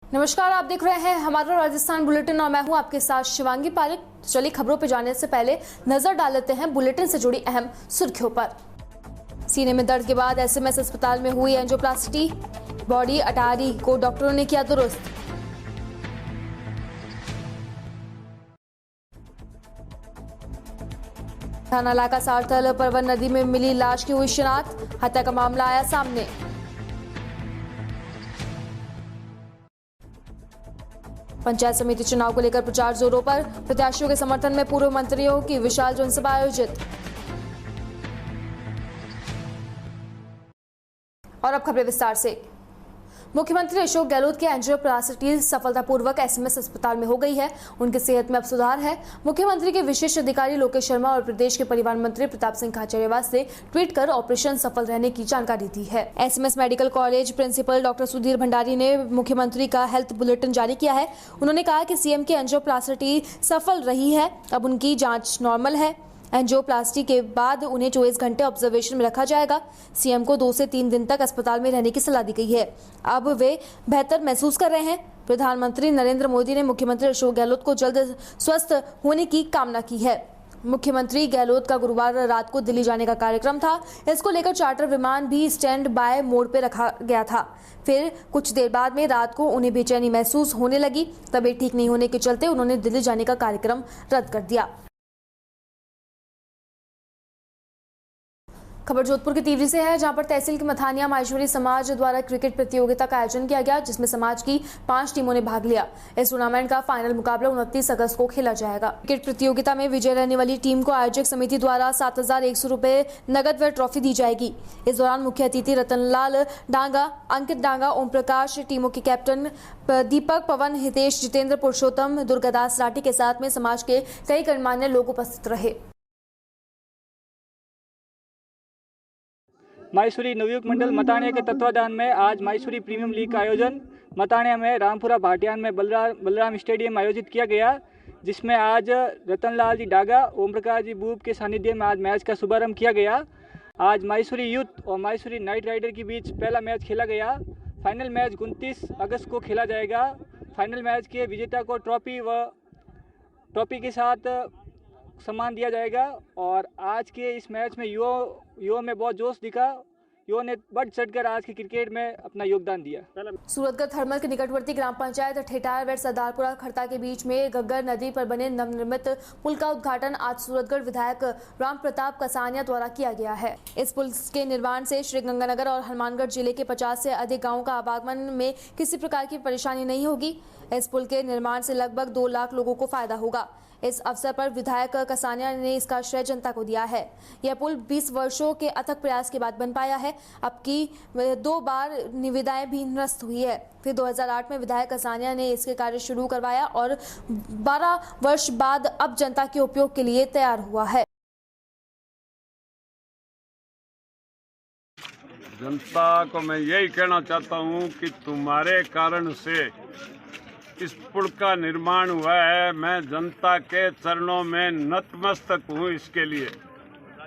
नमस्कार, आप देख रहे हैं हमारा राजस्थान बुलेटिन और मैं हूं आपके साथ शिवांगी पारिक। चलिए खबरों पर जाने से पहले नजर डाल लेते हैं बुलेटिन से जुड़ी अहम सुर्खियों पर। सीने में दर्द के बाद एसएमएस अस्पताल में हुई एंजियोप्लास्टी, बॉडी अटारी को डॉक्टरों ने किया दुरुस्त। थाना इलाका सारथल परवन नदी में मिली लाश की हुई शिनाख्त, हत्या का मामला आया सामने। पंचायत समिति चुनाव को लेकर प्रचार जोरों पर, प्रत्याशियों के समर्थन में पूर्व मंत्रियों की विशाल जनसभा आयोजित। और अब खबरें विस्तार से। मुख्यमंत्री अशोक गहलोत की एंजियोप्लास्टी सफलतापूर्वक एसएमएस अस्पताल में हो गई है। उनकी सेहत में अब सुधार है। मुख्यमंत्री के विशेष अधिकारी लोकेश शर्मा और प्रदेश के परिवहन मंत्री प्रताप सिंह खाचरियावास ने ट्वीट कर ऑपरेशन सफल रहने की जानकारी दी है। SMS medical college principal doctor Sudhir Bhandari ने मुख्यमंत्री का हेल्थ बुलेटिन जारी किया है। उन्होंने कहा कि सीएम की एंजियोप्लास्टी सफल रही है, अब उनकी जाँच नॉर्मल है। एंजियोप्लास्टी के बाद उन्हें 24 घंटे ऑब्जर्वेशन में रखा जाएगा। सीएम को 2 से 3 दिन तक अस्पताल में रहने की सलाह दी गई है। अब वे बेहतर महसूस कर रहे हैं। प्रधानमंत्री नरेंद्र मोदी ने मुख्यमंत्री अशोक गहलोत को जल्द स्वस्थ होने की कामना की है। मुख्यमंत्री गहलोत का गुरुवार रात को दिल्ली जाने का कार्यक्रम था। इसको लेकर चार्टर विमान भी स्टैंड बाय मोड पर रखा गया था। फिर कुछ देर बाद में रात को उन्हें बेचैनी महसूस होने लगी। तबीयत ठीक नहीं होने के चलते उन्होंने दिल्ली जाने का कार्यक्रम रद्द कर दिया। खबर जोधपुर की तिवरी से है, जहां पर तहसील के मथानिया माहेश्वरी समाज द्वारा क्रिकेट प्रतियोगिता का आयोजन किया गया, जिसमें समाज की 5 टीमों ने भाग लिया। इस टूर्नामेंट का फाइनल मुकाबला 29 अगस्त को खेला जाएगा। क्रिकेट प्रतियोगिता में विजय रहने वाली टीम को आयोजक समिति द्वारा 7,100 रुपए नगद व ट्रॉफी दी जाएगी। इस दौरान मुख्य अतिथि रतनलाल डांगा, अंकित डांगा, ओम प्रकाश, टीमों के कैप्टन दीपक, पवन, हितेश, जितेंद्र, पुरुषोत्तम, दुर्गादास राठी के साथ में समाज के कई गणमान्य लोग उपस्थित रहे। माहेश्वरी नवयुग मंडल मतानिया के तत्वाधान में आज माहेश्वरी प्रीमियम लीग का आयोजन मतानिया में रामपुरा भाटियान में बलराम स्टेडियम में आयोजित किया गया, जिसमें आज रतनलाल जी डागा, ओम प्रकाश जी बूब के सानिध्य में आज मैच का शुभारंभ किया गया। आज माहेश्वरी यूथ और माहेश्वरी नाइट राइडर के बीच पहला मैच खेला गया। फाइनल मैच 29 अगस्त को खेला जाएगा। फाइनल मैच के विजेता को ट्रॉफी के साथ सम्मान दिया जाएगा। और आज के इस मैच में युवाओं में बहुत जोश दिखा। युवाओं ने बढ़ चढ़कर आज के क्रिकेट में अपना योगदान दिया। सूरतगढ़ थर्मल के निकटवर्ती ग्राम पंचायत ठेठार व सरदारपुरा खड़ता के बीच में गग्गर नदी पर बने नवनिर्मित पुल का उद्घाटन आज सूरतगढ़ विधायक राम प्रताप कसानिया द्वारा किया गया है। इस पुल के निर्माण से श्रीगंगानगर और हनुमानगढ़ जिले के 50 से अधिक गाँवों का आवागमन में किसी प्रकार की परेशानी नहीं होगी। इस पुल के निर्माण से लगभग 2 लाख लोगों को फायदा होगा। इस अवसर पर विधायक कसानिया ने इसका श्रेय जनता को दिया है। यह पुल 20 वर्षों के अथक प्रयास के बाद बन पाया है। अब की 2 बार निविदाएं भी निरस्त हुई है। फिर 2008 में विधायक कसानिया ने इसके कार्य शुरू करवाया और 12 वर्ष बाद अब जनता के उपयोग के लिए तैयार हुआ है। जनता को मैं यही कहना चाहता हूं कि तुम्हारे कारण से इस पुल का निर्माण हुआ है। मैं जनता के चरणों में नतमस्तक हूं इसके लिए,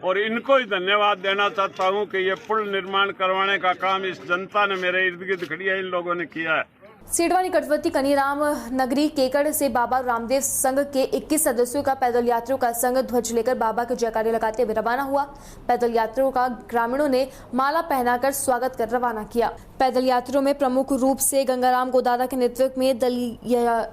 और इनको ही धन्यवाद देना चाहता हूं कि ये पुल निर्माण करवाने का काम इस जनता ने मेरे इर्द गिर्द खड़ी है इन लोगों ने किया है। सीडवा निकटवर्ती कनीराम नगरी केकड़ से बाबा रामदेव संघ के 21 सदस्यों का पैदल यात्रियों का संघ ध्वज लेकर बाबा के जयकारे लगाते हुए रवाना हुआ। पैदल यात्रियों का ग्रामीणों ने माला पहनाकर स्वागत कर रवाना किया। पैदल यात्रियों में प्रमुख रूप से गंगाराम गोदारा के नेतृत्व में दल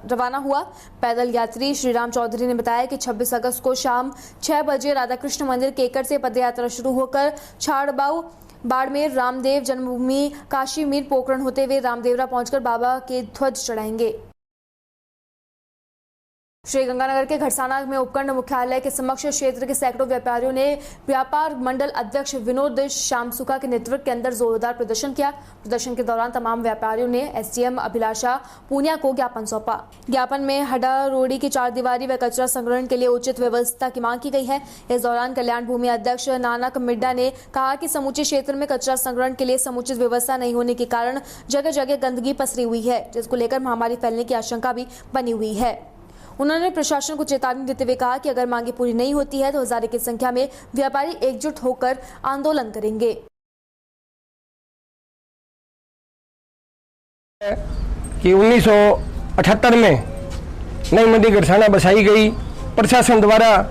रवाना हुआ। पैदल यात्री श्रीराम चौधरी ने बताया कि 26 अगस्त को शाम 6 बजे राधाकृष्ण मंदिर केकड़ से पदयात्रा शुरू होकर छाड़बाऊ, बाड़मेर, रामदेव जन्मभूमि, काशी, मीर पोखरण होते हुए रामदेवरा पहुंचकर बाबा के ध्वज चढ़ाएंगे। श्रीगंगानगर के घड़साना में उपखंड मुख्यालय के समक्ष क्षेत्र के सैकड़ों व्यापारियों ने व्यापार मंडल अध्यक्ष विनोद श्यामसुका के नेतृत्व के अंदर जोरदार प्रदर्शन किया। प्रदर्शन के दौरान तमाम व्यापारियों ने एसडीएम अभिलाषा पूनिया को ज्ञापन सौंपा। ज्ञापन में हडा रोड़ी की 4 दीवारी व कचरा संग्रहण के लिए उचित व्यवस्था की मांग की गई है। इस दौरान कल्याण भूमि अध्यक्ष नानक मिड्डा ने कहा कि समूचे क्षेत्र में कचरा संग्रहण के लिए समुचित व्यवस्था नहीं होने के कारण जगह जगह गंदगी पसरी हुई है, जिसको लेकर महामारी फैलने की आशंका भी बनी हुई है। उन्होंने प्रशासन को चेतावनी देते हुए कहा कि अगर मांगे पूरी नहीं होती है तो हजारों की संख्या में व्यापारी एकजुट होकर आंदोलन करेंगे। कि 1978 में नई मंडी गड़साना बसाई गई। प्रशासन द्वारा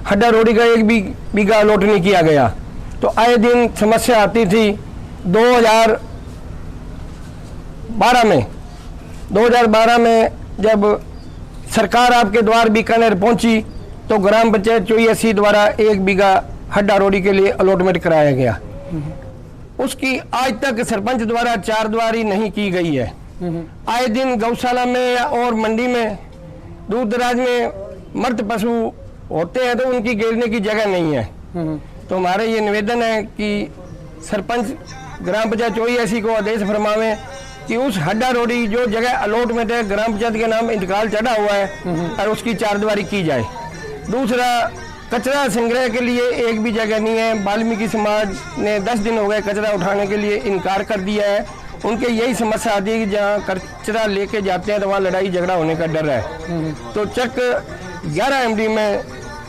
हड्डा रोड़ी का एक भी बीघा अलॉट नहीं किया गया, तो आए दिन समस्या आती थी। 2012 में जब सरकार आपके द्वार बीकानेर पहुंची तो ग्राम पंचायत 84 द्वारा एक बीघा हड्डा रोड़ी के लिए अलॉटमेंट कराया गया। उसकी आज तक सरपंच द्वारा चारद्वारी नहीं की गई है। आए दिन गौशाला में और मंडी में दूर दराज में मृत पशु होते हैं तो उनकी गिरने की जगह नहीं है। तो हमारा ये निवेदन है कि सरपंच ग्राम पंचायत 84 को आदेश फरमावे कि उस हड्डा रोड़ी जो जगह अलॉटमेंट है ग्राम पंचायत के नाम इंतकाल चढ़ा हुआ है और उसकी चारद्वारी की जाए। दूसरा, कचरा संग्रह के लिए एक भी जगह नहीं है। वाल्मीकि समाज ने 10 दिन हो गए कचरा उठाने के लिए इनकार कर दिया है। उनके यही समस्या आती है कि जहाँ कचरा लेके जाते हैं तो वहाँ लड़ाई झगड़ा होने का डर है। तो चक 11 MD में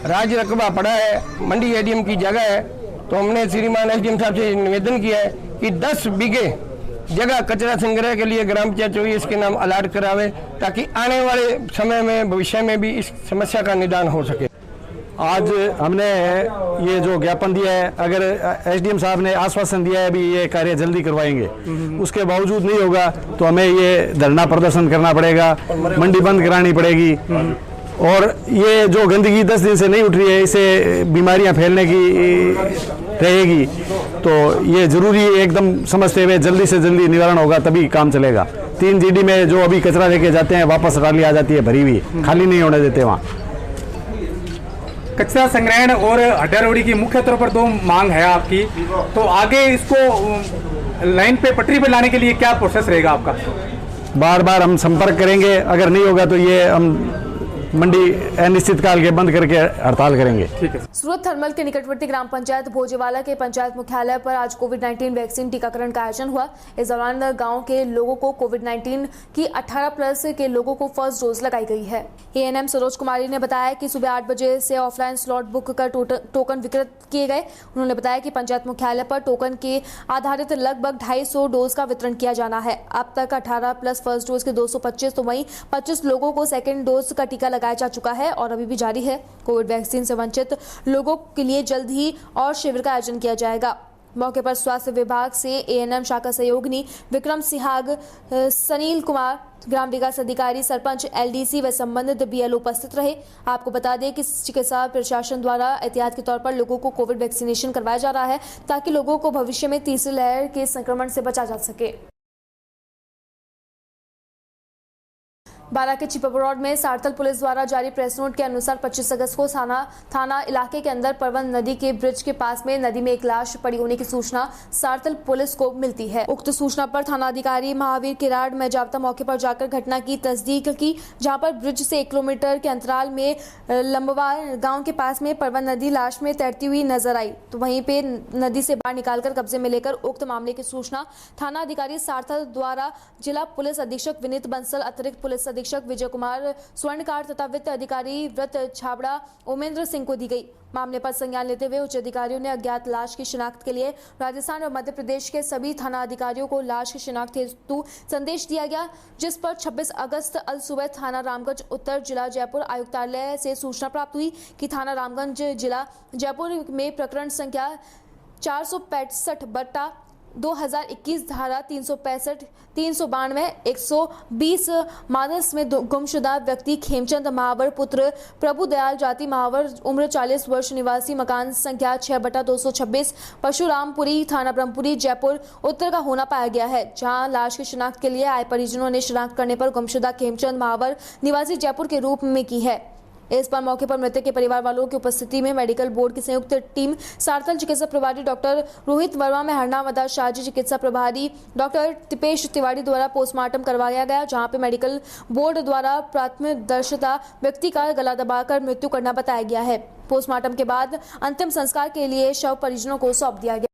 राज्य रकबा पड़ा है, मंडी एडीएम की जगह है। तो हमने श्रीमान एसडीएम साहब से निवेदन किया है कि 10 बीघे जगह कचरा संग्रह के लिए ग्राम पंचायत 24 के नाम अलाट करावे, ताकि आने वाले समय में भविष्य में भी इस समस्या का निदान हो सके। आज हमने ये जो ज्ञापन दिया है, अगर एसडीएम साहब ने आश्वासन दिया है भी ये कार्य जल्दी करवाएंगे, उसके बावजूद नहीं होगा तो हमें ये धरना प्रदर्शन करना पड़ेगा, मंडी बंद करानी पड़ेगी। और ये जो गंदगी 10 दिन से नहीं उठ रही है, इससे बीमारियां फैलने की रहेगी। तो ये जरूरी एकदम समझते हुए जल्दी से जल्दी निवारण होगा तभी काम चलेगा। 3 GD में जो अभी कचरा लेके जाते हैं वापस ट्राली आ जाती है भरी हुई, खाली नहीं होने देते वहाँ। कचरा संग्रहण और हड्डा रोड़ी की मुख्य तौर पर 2 मांग है आपकी, तो आगे इसको लाइन पे पटरी पे लाने के लिए क्या प्रोसेस रहेगा आपका? बार बार हम संपर्क करेंगे, अगर नहीं होगा तो ये हम मंडी अनिश्चित काल के बंद करके हड़ताल करेंगे। ठीक है। सूरत थर्मल के निकटवर्ती ग्राम पंचायत भोजेवाला के पंचायत मुख्यालय पर आज कोविड-19 वैक्सीन टीकाकरण का आयोजन हुआ। इस दौरान गांव के लोगों को कोविड-19 की 18+ के लोगों को फर्स्ट डोज लगाई गई है। एएनएम सरोज कुमारी ने बताया कि सुबह 8 बजे से ऑफलाइन स्लॉट बुक कर टोकन वितरित किए गए। उन्होंने बताया कि पंचायत मुख्यालय पर टोकन के आधारित लगभग 250 डोज का वितरण किया जाना है। अब तक 18+ फर्स्ट डोज के 225 तो वहीं 25 लोगों को सेकेंड डोज का टीका लगाया जा चुका है और अभी भी जारी है। कोविड वैक्सीन से वंचित लोगों के लिए जल्द ही और शिविर का आयोजन किया जाएगा। मौके पर स्वास्थ्य विभाग से एएनएम शाखा सहयोगिनी विक्रम सिहाग, सनील कुमार, ग्राम विकास अधिकारी, सरपंच, एलडीसी व संबंधित बीएलओ उपस्थित रहे। आपको बता दें कि चिकित्सा प्रशासन द्वारा एहतियात के तौर पर लोगों को कोविड वैक्सीनेशन करवाया जा रहा है ताकि लोगों को भविष्य में तीसरी लहर के संक्रमण से बचा जा सके। बारा के चिपबरौड में सारथल पुलिस द्वारा जारी प्रेस नोट के अनुसार 25 अगस्त को थाना इलाके के अंदर परवन नदी के ब्रिज के पास में नदी में एक लाश पड़ी होने की सूचना सारथल पुलिस को मिलती है। उक्त सूचना पर थाना अधिकारी महावीर किराड़ मेजावता मौके पर जाकर घटना की तस्दीक की, जहां पर ब्रिज से 1 किलोमीटर के अंतराल में लंबवार गांव के पास में परवन नदी लाश में तैरती हुई नजर आई। तो वहीं पे नदी से बाहर निकालकर कब्जे में लेकर उक्त मामले की सूचना थाना अधिकारी सारथल द्वारा जिला पुलिस अधीक्षक विनीत बंसल, अतिरिक्त पुलिस अधीक्षक विजय कुमार स्वर्णकार तथा वित्त अधिकारी व्रत छाबड़ा उमेंद्र सिंह को दी गई। मामले पर संज्ञान लेते हुए उच्च अधिकारियों ने अज्ञात लाश की शिनाख्त के लिए राजस्थान और मध्य प्रदेश के सभी थाना अधिकारियों को लाश की शिनाख्त हेतु संदेश दिया गया, जिस पर 26 अगस्त अल सुबह थाना रामगंज उत्तर जिला जयपुर आयुक्तालय से सूचना प्राप्त हुई कि थाना रामगंज जिला जयपुर में प्रकरण संख्या 465/2021 धारा 365, 392, 120 मानस में गुमशुदा व्यक्ति खेमचंद महावर पुत्र प्रभुदयाल जाति महावर उम्र 40 वर्ष निवासी मकान संख्या 6/226 परशुरामपुरी थाना ब्रह्मपुरी जयपुर उत्तर का होना पाया गया है, जहां लाश की शिनाख्त के लिए आए परिजनों ने शिनाख्त करने पर गुमशुदा खेमचंद महावर निवासी जयपुर के रूप में की है। इस पर मौके पर मृतक के परिवार वालों की उपस्थिति में मेडिकल बोर्ड की संयुक्त टीम सारथल चिकित्सा प्रभारी डॉक्टर रोहित वर्मा में हरनावदा शाहजी चिकित्सा प्रभारी डॉक्टर तिपेश तिवारी द्वारा पोस्टमार्टम करवाया गया, जहां पे मेडिकल बोर्ड द्वारा प्राथमिकदर्शिता व्यक्ति का गला दबाकर मृत्यु करना बताया गया है। पोस्टमार्टम के बाद अंतिम संस्कार के लिए शव परिजनों को सौंप दिया गया।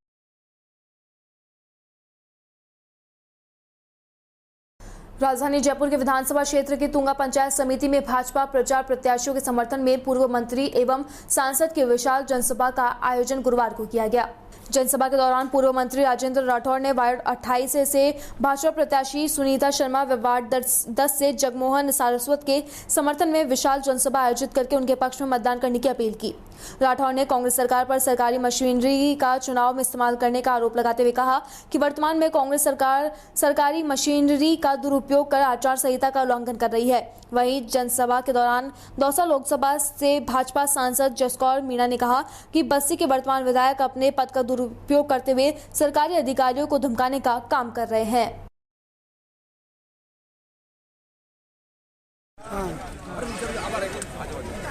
राजधानी जयपुर के विधानसभा क्षेत्र की तुंगा पंचायत समिति में भाजपा प्रचार प्रत्याशियों के समर्थन में पूर्व मंत्री एवं सांसद की विशाल जनसभा का आयोजन गुरुवार को किया गया। जनसभा के दौरान पूर्व मंत्री राजेंद्र राठौर ने वार्ड 28 से भाजपा प्रत्याशी सुनीता शर्मा व वार्ड 10 से जगमोहन सारस्वत के समर्थन में विशाल जनसभा आयोजित करके उनके पक्ष में मतदान करने की अपील की। राठौर ने कांग्रेस सरकार पर सरकारी मशीनरी का चुनाव में इस्तेमाल करने का आरोप लगाते हुए कहा कि वर्तमान में कांग्रेस सरकार सरकारी मशीनरी का दुरुपयोग कर आचार संहिता का उल्लंघन कर रही है। वहीं जनसभा के दौरान दौसा लोकसभा से भाजपा सांसद जसकौर मीणा ने कहा कि बस्सी के वर्तमान विधायक अपने पद का दुरुपयोग करते हुए सरकारी अधिकारियों को धमकाने का काम कर रहे हैं।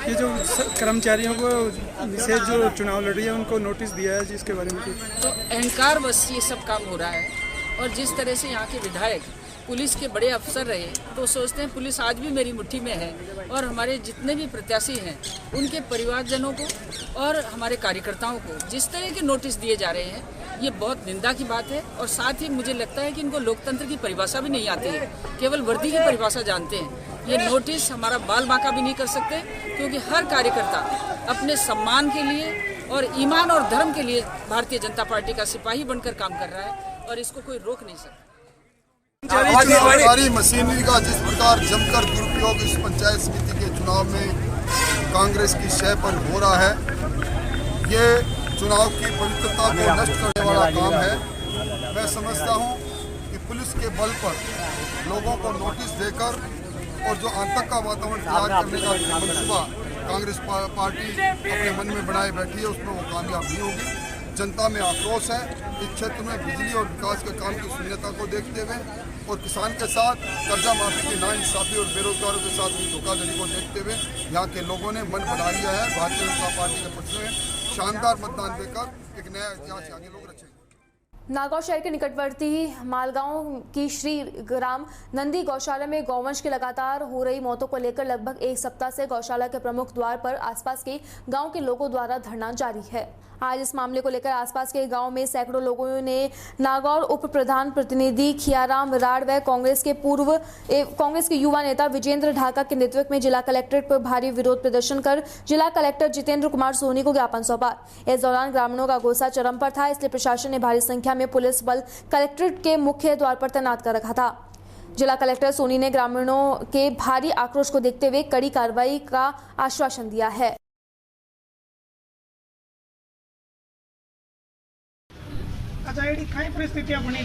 ये जो कर्मचारियों को विशेष जो चुनाव लड़ रही है उनको नोटिस दिया है जिसके बारे में तो अहंकार बस ये सब काम हो रहा है। और जिस तरह से यहाँ के विधायक पुलिस के बड़े अफसर रहे तो सोचते हैं पुलिस आज भी मेरी मुट्ठी में है। और हमारे जितने भी प्रत्याशी हैं उनके परिवारजनों को और हमारे कार्यकर्ताओं को जिस तरह के नोटिस दिए जा रहे हैं ये बहुत निंदा की बात है। और साथ ही मुझे लगता है कि इनको लोकतंत्र की परिभाषा भी नहीं आती है, केवल वर्दी की परिभाषा जानते हैं। ये नोटिस हमारा बाल बांका भी नहीं कर सकते क्योंकि हर कार्यकर्ता अपने सम्मान के लिए और ईमान और धर्म के लिए भारतीय जनता पार्टी का सिपाही बनकर काम कर रहा है और इसको कोई रोक नहीं सकता। सरकारी मशीनरी का जिस प्रकार जमकर दुरुपयोग इस पंचायत समिति के चुनाव में कांग्रेस की शय पर हो रहा है, ये चुनाव की पवित्रता को नष्ट करने वाला काम है। मैं समझता हूँ कि पुलिस के बल पर लोगों को नोटिस देकर और जो आतंक का वातावरण तैयार करने का मनसूबा कांग्रेस पार्टी अपने मन में बनाए बैठी है उसमें वो कामयाब नहीं होगी। जनता में आक्रोश है इस क्षेत्र में बिजली और विकास के काम की शून्यता को देखते हुए और किसान के साथ कर्जा माफी की नाइंसाफी और बेरोजगारों के साथ हुई धोखाधड़ी को देखते हुए यहाँ के लोगों ने मन बना लिया है। भारतीय जनता पार्टी के पक्ष में शानदार मतदान देकर एक नया इतिहास आगे लोग रचेंगे। नागौर शहर के निकटवर्ती मालगांव की श्री ग्राम नंदी गौशाला में गौवंश की लगातार हो रही मौतों को लेकर लगभग एक सप्ताह से गौशाला के प्रमुख द्वार पर आसपास के गांव के लोगों द्वारा धरना जारी है। आज इस मामले को लेकर आसपास के गांव में सैकड़ों लोगों ने नागौर उप प्रधान प्रतिनिधि खियाराम राड़ व कांग्रेस के युवा नेता विजेंद्र ढाका के नेतृत्व में जिला कलेक्ट्रेट पर भारी विरोध प्रदर्शन कर जिला कलेक्टर जितेंद्र कुमार सोनी को ज्ञापन सौंपा। इस दौरान ग्रामीणों का गुस्सा चरम पर था, इसलिए प्रशासन ने भारी संख्या में पुलिस बल कलेक्ट्रेट के मुख्य द्वार पर तैनात कर रखा था। जिला कलेक्टर सोनी ने ग्रामीणों के भारी आक्रोश को देखते हुए कड़ी कार्रवाई का आश्वासन दिया है। परिस्थिति बनी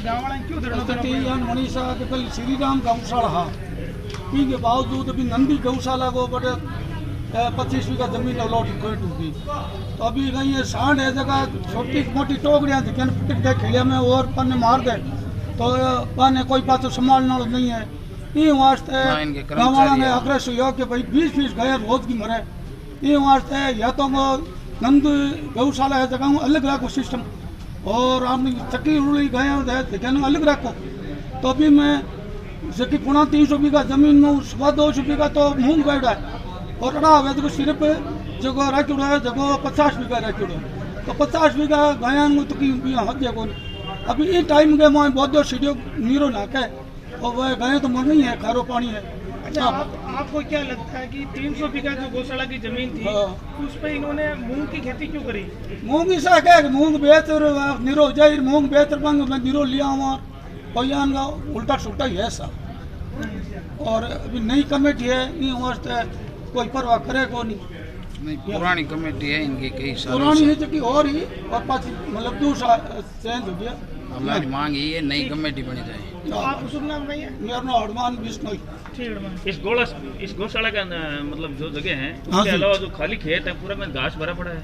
मनीषा के कल श्री राम गौशाला के बावजूद अभी नंदी गौशाला को बड़े 25 बीघा जमीन अलॉट होगी। तो अभी कहीं ये सांड है जगह छोटी मोटी टोकरियाँ पकड़ के खेलिया में और पन्ने मार दे तो पाने कोई पास संभालना नहीं है। ये वास्ते गाँव वाला ने आग्रह हुआ कि भाई 20 गए रोज की मरे। ये वास्ते या तो नंद गौशाला है जगह अलग रखो सिस्टम और आपने चक्की उड़ी गए अलग रखो। तो अभी मैं जबकि 350 बीघा जमीन में 200 बीघा तो मूंग बैठा है और अड़ा हुआ तो सिर्फ जगह रखो है जगह 50 बीघा रखो है। तो 50 बीघा गया तो हक को अभी ये टाइम के मैं बहुत सीढ़ियों नीरो नाके और वह गए तो मन नहीं है, खारो पानी है। अच्छा, आपको क्या लगता है कि 300 बीघा जो गौशाला की जमीन थी उस पर इन्होंने मूंग की खेती क्यों करी? मूंग ऐसा क्या मूंग बेहतर निरो जाहिर मूंग बेहतर बंग मैं निरो लिया हुआ बयान का उल्टा सुल्टा ही है सब। और अभी नई कमेटी है ये वास्ते कोई परवाह करे को नहीं पुरानी कमेटी है इनकी कई साल पुरानी है जो और ही और पाँच मतलब दूसरा चेंज हो गया। हमारी मांग ये नई कमेटी बनी जाए। तो आप शुभ नाम नहीं है? मेरा नाम हनुमान बिश्नोई। इस गौशाला का मतलब जो जगह है उसके अलावा जो खाली खेत है पूरा में घास भरा पड़ा है।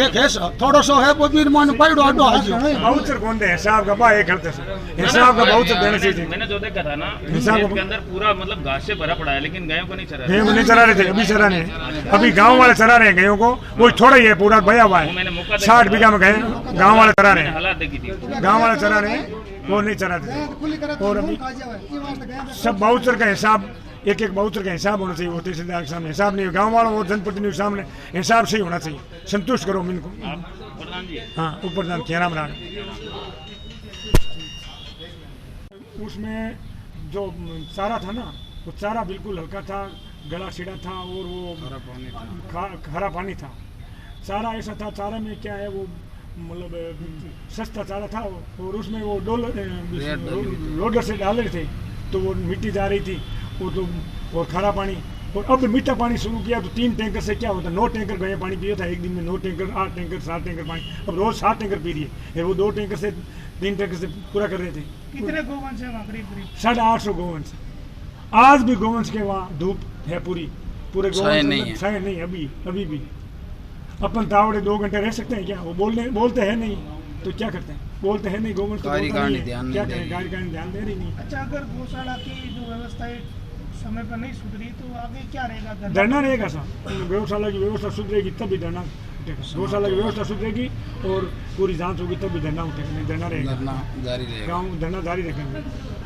एक है थोड़ा सा है बहुत मान पाइडो आडो बहुत गोंदे हिसाब का बा एक हफ्ते से हिसाब का बहुत देने चाहिए। मैंने जो देखा था ना खेत के अंदर पूरा मतलब घास से भरा पड़ा है लेकिन गायों को नहीं चरा रहे। गायों को नहीं चरा रहे थे, अभी चरा रहे अभी गाँव वाले चरा रहे हैं गायों को। वो थोड़ा ही है पूरा भया हुआ है 60 बीघा में गए गाँव वाले चरा रहे हैं। हालात देखी थी गाँव वाले चरा रहे हैं वो नहीं चराते थे। और अभी सब बाउचर का हिसाब एक बाउचर का हिसाब होना चाहिए। तहसीलदार के सामने हिसाब नहीं, गांव वालों और जनप्रतिनिधियों के सामने हिसाब सही होना चाहिए। संतुष्ट करो इनको। हाँ उप प्रधान खियाराम राण। उसमें जो चारा था ना, वो चारा बिल्कुल हल्का था, गला छिड़ा था और वो खारा पानी था। चारा ऐसा था, चारा में क्या है वो मतलब सस्ता चारा था और उसमें वो लोडर से डाल रहे थे तो वो मिट्टी जा रही थी वो तो, और खारा पानी। और अब मीठा पानी शुरू किया तो 3 टैंकर से क्या होता, 9 टैंकर गए पानी पिया था एक दिन में, 9 टैंकर 8 टैंकर 7 टैंकर पानी, अब रोज 7 टैंकर पी रही है। वो 2 टैंकर से 3 टैंकर से पूरा कर रहे थे। कितने गोवंश है वहाँ करीब? 850 गोवंश। आज भी गोवंश के वहाँ धूप है पूरे गोवंश नहीं अभी भी। अपन तावड़े 2 घंटे रह सकते हैं क्या? वो बोलते हैं नहीं तो क्या करते हैं, बोलते हैं नहीं गोवंश क्या करें, कार्यकारिणी ध्यान दे रही नहीं। अच्छा, अगर गौशाला की जो व्यवस्था है समय पर नहीं सुधरी तो आगे क्या रहेगा? धरना रहेगा सर। गौशाला की व्यवस्था सुधरेगी तभी धरना उठेगा, गौशाला की व्यवस्था सुधरेगी और पूरी जांच होगी तभी धरना उठेगा, नहीं धरना रहेगा, गाँव धरना जारी रखेंगे।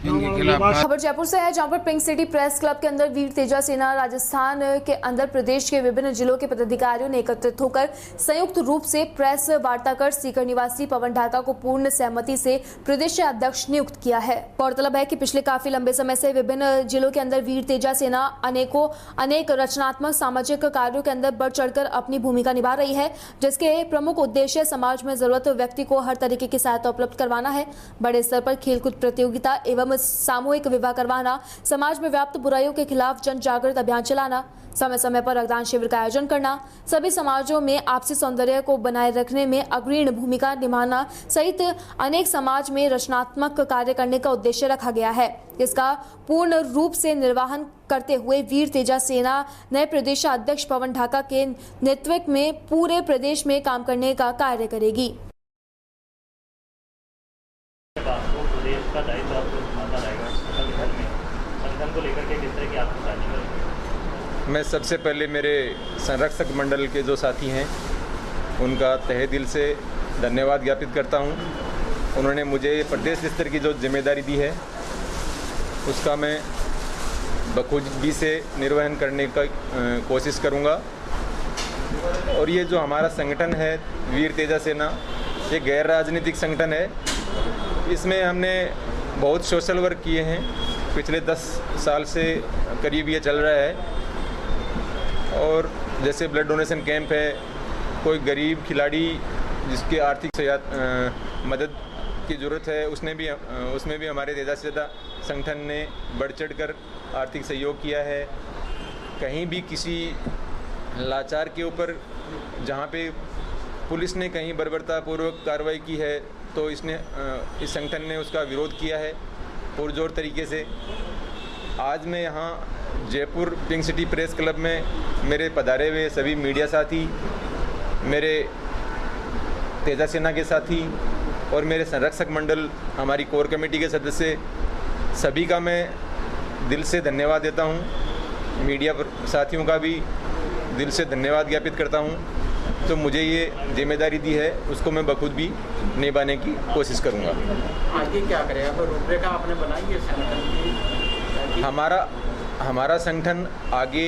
खबर जयपुर से है, जहां पर पिंक सिटी प्रेस क्लब के अंदर वीर तेजा सेना राजस्थान के अंदर प्रदेश के विभिन्न जिलों के पदाधिकारियों ने एकत्रित होकर संयुक्त रूप से प्रेस वार्ता कर सीकर निवासी पवन ढाका को पूर्ण सहमति से प्रदेश अध्यक्ष नियुक्त किया है। गौरतलब है कि पिछले काफी लंबे समय से विभिन्न जिलों के अंदर वीर तेजा सेना अनेक रचनात्मक सामाजिक कार्यों के अंदर बढ़ चढ़कर अपनी भूमिका निभा रही है, जिसके प्रमुख उद्देश्य समाज में जरूरत व्यक्ति को हर तरीके की सहायता उपलब्ध करवाना है। बड़े स्तर पर खेलकूद प्रतियोगिता एवं सामूहिक विवाह करवाना, समाज में व्याप्त बुराइयों के खिलाफ जन जागृत अभियान चलाना, समय समय पर रक्तदान शिविर का आयोजन करना, सभी समाजों में आपसी सौंदर्य को बनाए रखने में अग्रणी भूमिका निभाना सहित अनेक समाज में रचनात्मक कार्य करने का उद्देश्य रखा गया है। इसका पूर्ण रूप से निर्वहन करते हुए वीर तेजा सेना नए प्रदेशाध्यक्ष पवन ढाका के नेतृत्व में पूरे प्रदेश में काम करने का कार्य करेगी। मैं सबसे पहले मेरे संरक्षक मंडल के जो साथी हैं उनका तहे दिल से धन्यवाद ज्ञापित करता हूं। उन्होंने मुझे प्रदेश स्तर की जो जिम्मेदारी दी है उसका मैं बखूबी से निर्वहन करने का कोशिश करूंगा। और ये जो हमारा संगठन है वीर तेजा सेना, ये गैर राजनीतिक संगठन है। इसमें हमने बहुत सोशल वर्क किए हैं, पिछले 10 साल से करीब ये चल रहा है। और जैसे ब्लड डोनेशन कैंप है, कोई गरीब खिलाड़ी जिसके आर्थिक मदद की ज़रूरत है उसमें भी हमारे तेजा सेना संगठन ने बढ़ चढ़ कर आर्थिक सहयोग किया है। कहीं भी किसी लाचार के ऊपर जहाँ पे पुलिस ने कहीं बर्बरतापूर्वक कार्रवाई की है तो इस संगठन ने उसका विरोध किया है पुरजोर तरीके से। आज मैं यहाँ Jaipur pink city press club में मेरे पधारे हुए सभी मीडिया साथी, मेरे तेजा सेना के साथी और मेरे संरक्षक मंडल, हमारी कोर कमेटी के सदस्य, सभी का मैं दिल से धन्यवाद देता हूँ। मीडिया साथियों का भी दिल से धन्यवाद ज्ञापित करता हूँ। तो मुझे ये जिम्मेदारी दी है उसको मैं बखूबी निभाने की कोशिश करूँगा। आगे क्या करेगा? तो रूपरेखा आपने बनाई है संगठन की? हमारा संगठन आगे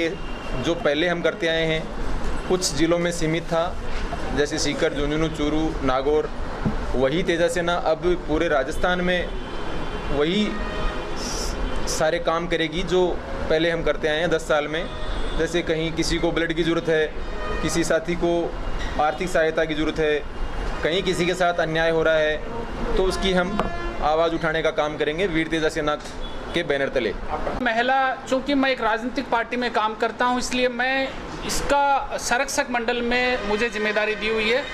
जो पहले हम करते आए हैं कुछ जिलों में सीमित था, जैसे सीकर, झुंझुनू, चूरू, नागौर। वही तेजा सेना अब पूरे राजस्थान में वही सारे काम करेगी जो पहले हम करते आए हैं 10 साल में। जैसे कहीं किसी को ब्लड की ज़रूरत है, किसी साथी को आर्थिक सहायता की ज़रूरत है, कहीं किसी के साथ अन्याय हो रहा है तो उसकी हम आवाज़ उठाने का काम करेंगे वीर तेजा सेना के बैनर तले। महिला, चूँकि मैं एक राजनीतिक पार्टी में काम करता हूँ इसलिए मैं इसका संरक्षक मंडल में मुझे जिम्मेदारी दी हुई है।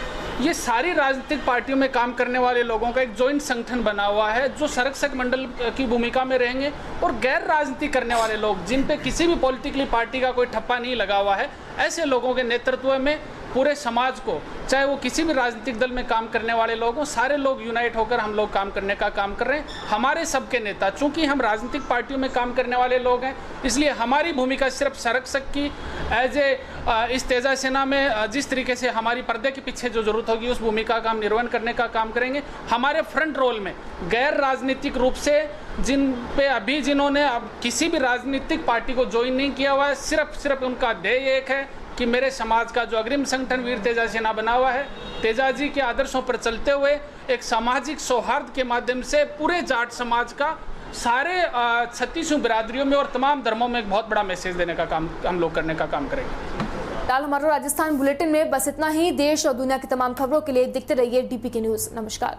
ये सारी राजनीतिक पार्टियों में काम करने वाले लोगों का एक जॉइंट संगठन बना हुआ है जो संरक्षक मंडल की भूमिका में रहेंगे। और गैर राजनीति करने वाले लोग जिन पे किसी भी पॉलिटिकली पार्टी का कोई ठप्पा नहीं लगा हुआ है, ऐसे लोगों के नेतृत्व में पूरे समाज को, चाहे वो किसी भी राजनीतिक दल में काम करने वाले लोग हों, सारे लोग यूनाइट होकर हम लोग काम करने का काम कर रहे हैं। हमारे सबके नेता, चूँकि हम राजनीतिक पार्टियों में काम करने वाले लोग हैं इसलिए हमारी भूमिका सिर्फ संरक्षक की एज इस तेजा सेना में जिस तरीके से हमारी पर्दे के पीछे जो जरूरत होगी उस भूमिका का हम निर्वहन करने का काम करेंगे। हमारे फ्रंट रोल में गैर राजनीतिक रूप से जिन्होंने अब किसी भी राजनीतिक पार्टी को ज्वाइन नहीं किया हुआ है, सिर्फ उनका ध्येय एक है कि मेरे समाज का जो अग्रिम संगठन वीर तेजा सेना बना हुआ है, तेजा जी के आदर्शों पर चलते हुए एक सामाजिक सौहार्द के माध्यम से पूरे जाट समाज का सारे 36 बिरादरियों में और तमाम धर्मों में एक बहुत बड़ा मैसेज देने का काम हम लोग करने का काम करेंगे। फिलहाल हमारा राजस्थान बुलेटिन में बस इतना ही। देश और दुनिया की तमाम खबरों के लिए देखते रहिए DPK न्यूज। नमस्कार।